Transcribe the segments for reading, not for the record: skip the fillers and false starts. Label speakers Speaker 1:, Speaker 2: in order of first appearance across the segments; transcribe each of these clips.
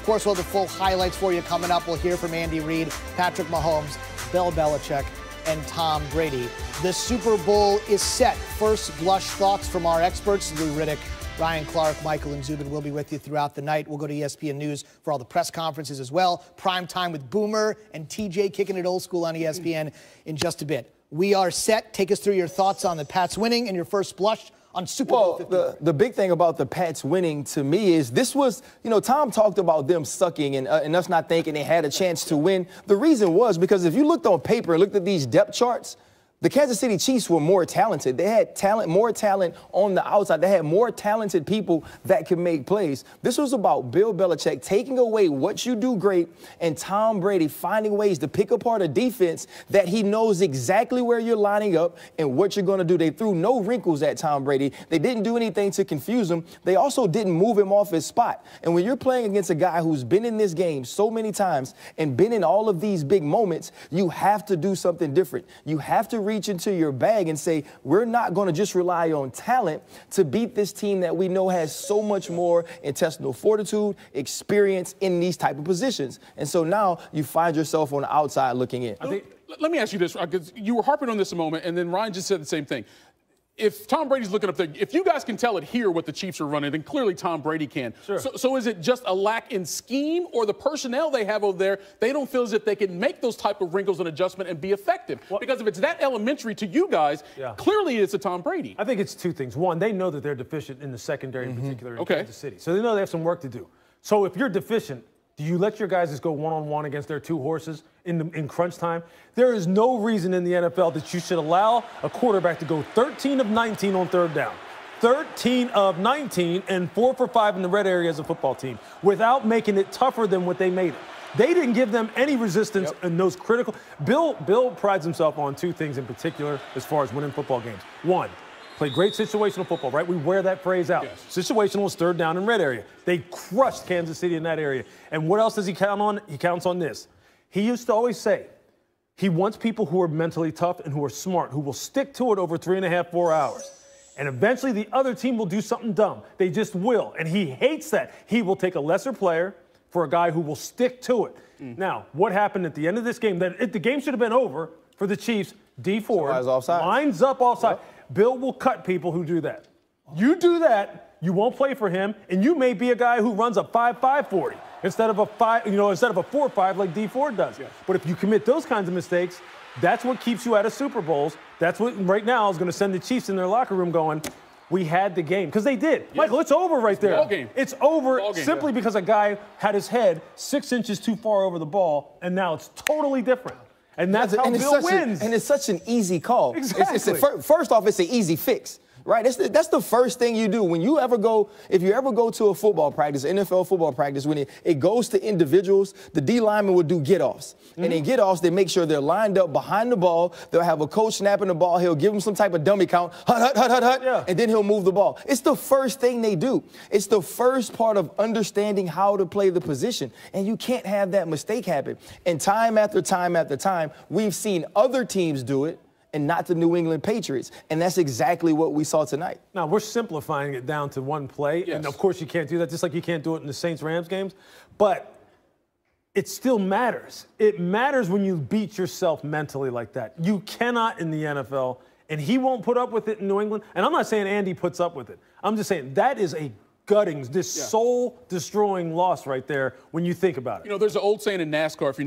Speaker 1: course, we'll have the full highlights for you coming up. We'll hear from Andy Reid, Patrick Mahomes, Bill Belichick, and Tom Brady. The Super Bowl is set. First blush thoughts from our experts, Lou Riddick, Ryan Clark, Michael, and Zubin will be with you throughout the night. We'll go to ESPN News for all the press conferences as well. Prime time with Boomer and TJ kicking it old school on ESPN in just a bit. We are set. Take us through your thoughts on the Pats winning and your first blush on Super Bowl 50.
Speaker 2: The big thing about the Pats winning to me is this was, Tom talked about them sucking and us not thinking they had a chance to win. The reason was because if you looked on paper and looked at these depth charts, the Kansas City Chiefs were more talented. They had more talent on the outside. They had more talented people that could make plays. This was about Bill Belichick taking away what you do great and Tom Brady finding ways to pick apart a defense that he knows exactly where you're lining up and what you're going to do. They threw no wrinkles at Tom Brady. They didn't do anything to confuse him. They also didn't move him off his spot. And when you're playing against a guy who's been in this game so many times and been in all of these big moments, you have to do something different. You have to reach into your bag and say, we're not going to just rely on talent to beat this team that we know has so much more intestinal fortitude, experience in these type of positions. And so now you find yourself on the outside looking in.
Speaker 3: Let me ask you this, because you were harping on this a moment, and then Ryan just said the same thing. If Tom Brady's looking up there, if you guys can tell it here what the Chiefs are running, then clearly Tom Brady can.
Speaker 4: Sure.
Speaker 3: So is it just a lack in scheme, or the personnel they have over there, they don't feel as if they can make those type of wrinkles and adjustment and be effective? Well, because if it's that elementary to you guys, clearly it's a Tom Brady.
Speaker 4: I think it's two things. One, they know that they're deficient in the secondary in particular in Kansas City. So they know they have some work to do. So if you're deficient, do you let your guys just go one-on-one against their two horses in crunch time? There is no reason in the NFL that you should allow a quarterback to go 13 of 19 on third down, 13 of 19 and 4 for 5 in the red area as a football team without making it tougher than what they made it. They didn't give them any resistance in those critical. Bill prides himself on two things in particular as far as winning football games. One, play great situational football, right? We wear that phrase out.
Speaker 3: Yes.
Speaker 4: Situational is third down and red area. They crushed Kansas City in that area. And what else does he count on? He counts on this. He used to always say he wants people who are mentally tough and who are smart, who will stick to it over 3.5, 4 hours. And eventually the other team will do something dumb. They just will. And he hates that. He will take a lesser player for a guy who will stick to it. Now, what happened at the end of this game? The game should have been over for the Chiefs. D Ford lines up offside. Bill will cut people who do that. You do that, you won't play for him, and you may be a guy who runs a 5.5 40 instead of a 4.5 like D Ford does. Yes. But if you commit those kinds of mistakes, that's what keeps you out of Super Bowls. That's what right now is going to send the Chiefs in their locker room going, we had the game. Because they did. Yes. Michael, it's over right there.
Speaker 3: Ball game.
Speaker 4: It's over simply because a guy had his head 6 inches too far over the ball, and now it's totally different. And that's how Bill wins.
Speaker 2: And it's such an easy call.
Speaker 4: Exactly.
Speaker 2: First off, it's an easy fix, right? That's the first thing you do. When you ever go, if you ever go to a football practice, NFL football practice, when it goes to individuals, the D lineman will do get-offs. And in get-offs, they make sure they're lined up behind the ball. They'll have a coach snapping the ball. He'll give them some type of dummy count, and then he'll move the ball. It's the first thing they do. It's the first part of understanding how to play the position. And you can't have that mistake happen. And time after time after time, we've seen other teams do it, and not the New England Patriots. And that's exactly what we saw tonight.
Speaker 4: Now, we're simplifying it down to one play.
Speaker 3: Yes.
Speaker 4: And, of course, you can't do that, just like you can't do it in the Saints-Rams games. But it still matters. It matters when you beat yourself mentally like that. You cannot in the NFL, and he won't put up with it in New England. And I'm not saying Andy puts up with it. I'm just saying that is a gutting, this soul-destroying loss right there when you think about it.
Speaker 3: You know, there's an old saying in NASCAR, if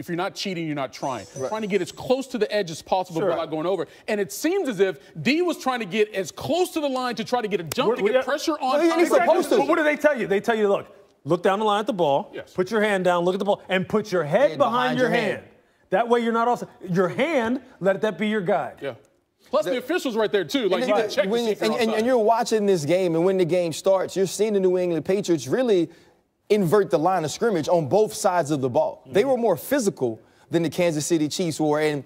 Speaker 3: you're not cheating, you're not trying. Right. Trying to get as close to the edge as possible without going over. And it seems as if D was trying to get as close to the line to try to get a jump to get pressure on.
Speaker 2: He's supposed to.
Speaker 4: But what do they tell you? They tell you, look down the line at the ball, put your hand down, look at the ball, and put your head behind your hand. That way you're not also – your hand, let that be your guide.
Speaker 3: Yeah. Plus, the officials right there, too. Like, you can check to see if you're offside.
Speaker 2: And you're watching this game, and when the game starts, you're seeing the New England Patriots really invert the line of scrimmage on both sides of the ball. They were more physical than the Kansas City Chiefs were. And,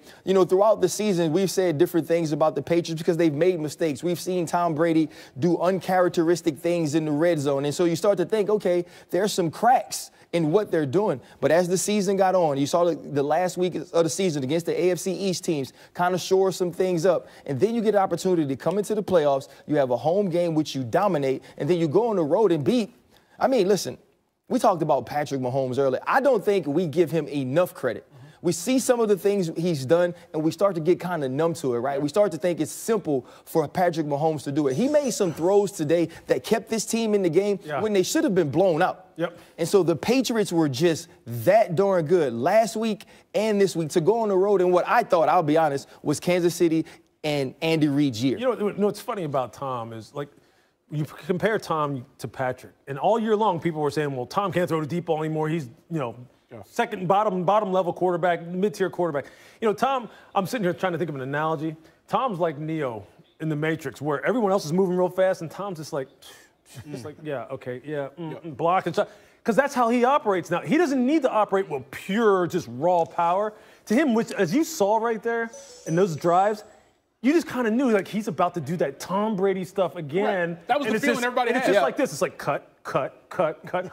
Speaker 2: throughout the season, we've said different things about the Patriots because they've made mistakes. We've seen Tom Brady do uncharacteristic things in the red zone. And so you start to think, okay, there's some cracks in what they're doing. But as the season got on, you saw the last week of the season against the AFC East teams kind of shore some things up. And then you get an opportunity to come into the playoffs. You have a home game which you dominate, and then you go on the road and beat. I mean, listen, We talked about Patrick Mahomes earlier. I don't think we give him enough credit. We see some of the things he's done, and we start to get kind of numb to it, right? We start to think it's simple for Patrick Mahomes to do it. He made some throws today that kept this team in the game when they should have been blown out.
Speaker 4: Yep.
Speaker 2: And so the Patriots were just that darn good last week and this week to go on the road in what I thought, I'll be honest, was Kansas City and Andy Reid's year.
Speaker 4: You know what's funny about Tom is, like, you compare Tom to Patrick, and all year long people were saying, well, Tom can't throw the deep ball anymore. He's, second bottom level quarterback, mid-tier quarterback. Tom, I'm sitting here trying to think of an analogy. Tom's like Neo in the Matrix, where everyone else is moving real fast, and Tom's just like, yeah, okay, yeah, block and shot. Because that's how he operates now. He doesn't need to operate with pure, just raw power. To him, which, as you saw right there in those drives, you just kind of knew, like, he's about to do that Tom Brady stuff again.
Speaker 3: Right. That was the feeling everybody had.
Speaker 4: It's just like this. It's like cut.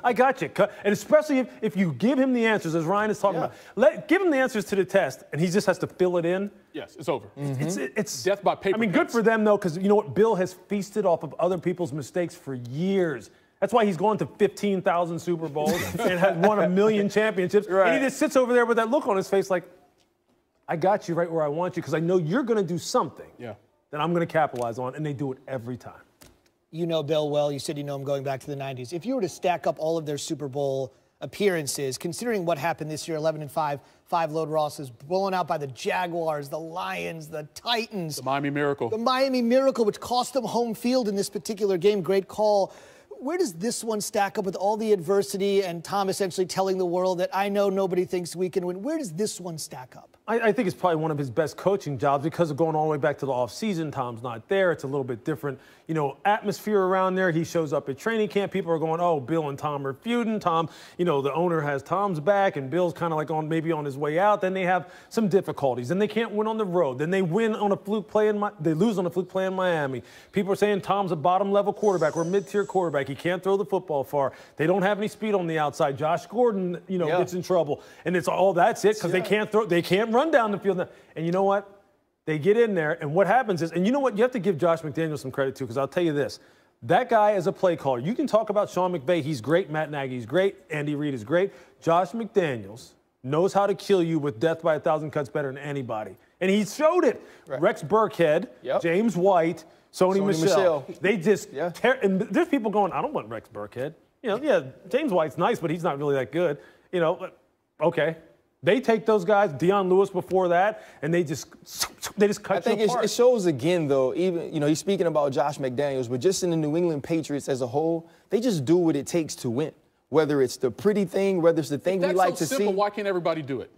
Speaker 4: I got you. Cut. And especially if you give him the answers, as Ryan is talking about, give him the answers to the test, and he just has to fill it in.
Speaker 3: Yes, it's over.
Speaker 4: It's
Speaker 3: death by paper.
Speaker 4: I mean, good for them, though, because you know what? Bill has feasted off of other people's mistakes for years. That's why he's gone to 15,000 Super Bowls and has won 1 million championships. Right. And he just sits over there with that look on his face like, I got you right where I want you because I know you're going to do something that I'm going to capitalize on, and they do it every time.
Speaker 1: You know Bill well. You said you know him going back to the 90s. If you were to stack up all of their Super Bowl appearances, considering what happened this year, 11-5, 5 load losses, blown out by the Jaguars, the Lions, the Titans.
Speaker 3: The Miami Miracle.
Speaker 1: The Miami Miracle, which cost them home field in this particular game. Great call. Where does this one stack up with all the adversity and Tom essentially telling the world that I know nobody thinks we can win? Where does this one stack up?
Speaker 4: I think it's probably one of his best coaching jobs because of going all the way back to the offseason. Tom's not there. It's a little bit different, atmosphere around there. He shows up at training camp. People are going, oh, Bill and Tom are feuding. Tom, the owner has Tom's back, and Bill's kind of like maybe on his way out. Then they have some difficulties. Then they can't win on the road. Then they win on a fluke play they lose on a fluke play in Miami. People are saying Tom's a bottom-level quarterback or mid-tier quarterback. He can't throw the football far. They don't have any speed on the outside. Josh Gordon, gets in trouble. And it's all that's it because they can't throw. They can't run down the field. And you know what? They get in there, and what happens is, and you know what? You have to give Josh McDaniels some credit, too, because I'll tell you this. That guy as a play caller, you can talk about Sean McVay. He's great. Matt Nagy's great. Andy Reid is great. Josh McDaniels knows how to kill you with death by 1,000 cuts better than anybody. And he showed it. Right. Rex Burkhead, James White, Sony Michel. They just and there's people going, I don't want Rex Burkhead. James White's nice, but he's not really that good. Okay. They take those guys, Deion Lewis before that, and they just cut you apart.
Speaker 2: I think it shows again, though, even, he's speaking about Josh McDaniels, but just in the New England Patriots as a whole, they just do what it takes to win. Whether it's the pretty thing, whether it's the thing we like to see.
Speaker 3: Why can't everybody do it?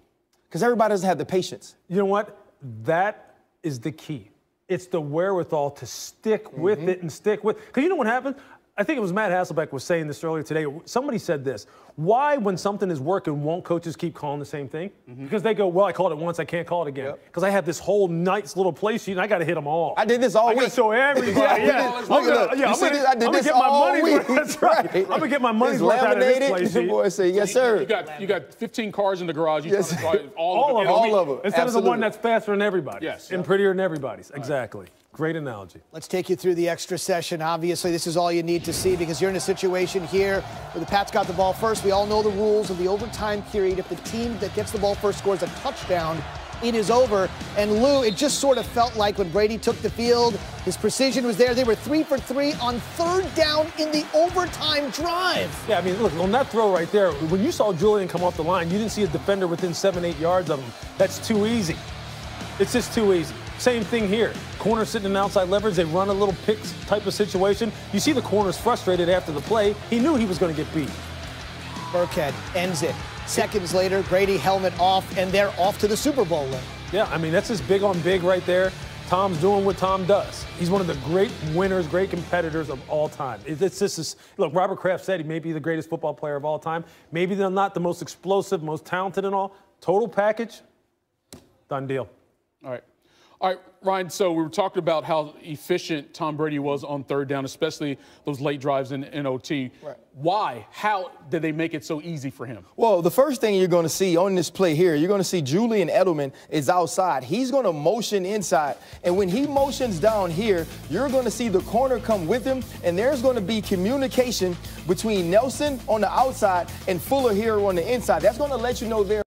Speaker 2: Because everybody doesn't have the patience.
Speaker 4: You know what? That is the key. It's the wherewithal to stick with it and stick with. Because you know what happens? I think it was Matt Hasselbeck was saying this earlier today. Somebody said this. Why, when something is working, won't coaches keep calling the same thing? Because they go, well, I called it once, I can't call it again. Because I have this whole nice little play sheet, and I got to hit them all.
Speaker 2: I did this all week.
Speaker 4: I got to show everybody. I'm going to get my money. That's right. I'm going to get my money's worth out of this play sheet.
Speaker 2: Boy say, yes, sir.
Speaker 3: You got 15 cars in the garage. You
Speaker 2: all of them.
Speaker 4: Instead of the one that's faster than everybody. Yes. And prettier than everybody's. Exactly. Great analogy.
Speaker 1: Let's take you through the extra session. Obviously, this is all you need to see because you're in a situation here where the Pats got the ball first. We all know the rules of the overtime period. If the team that gets the ball first scores a touchdown, it is over. And Lou, it just sort of felt like when Brady took the field, his precision was there. They were 3 for 3 on 3rd down in the overtime drive.
Speaker 4: Yeah, I mean, look, on that throw right there, when you saw Julian come off the line, you didn't see a defender within 7-8 yards of him. That's too easy. It's just too easy. Same thing here. Corner sitting in outside leverage. They run a little pick type of situation. You see the corner's frustrated after the play. He knew he was going to get beat.
Speaker 1: Burkhead ends it. Seconds later, Brady helmet off, and they're off to the Super Bowl limb.
Speaker 4: Yeah, I mean, that's just big on big right there. Tom's doing what Tom does. He's one of the great winners, great competitors of all time. Look, Robert Kraft said he may be the greatest football player of all time. Maybe they're not the most explosive, most talented and all. Total package, done deal.
Speaker 3: All right. All right, Ryan, so we were talking about how efficient Tom Brady was on third down, especially those late drives in OT.
Speaker 2: Right.
Speaker 3: Why? How did they make it so easy for him?
Speaker 2: Well, the first thing you're going to see on this play here, you're going to see Julian Edelman is outside. He's going to motion inside. And when he motions down here, you're going to see the corner come with him, and there's going to be communication between Nelson on the outside and Fuller here on the inside. That's going to let you know there.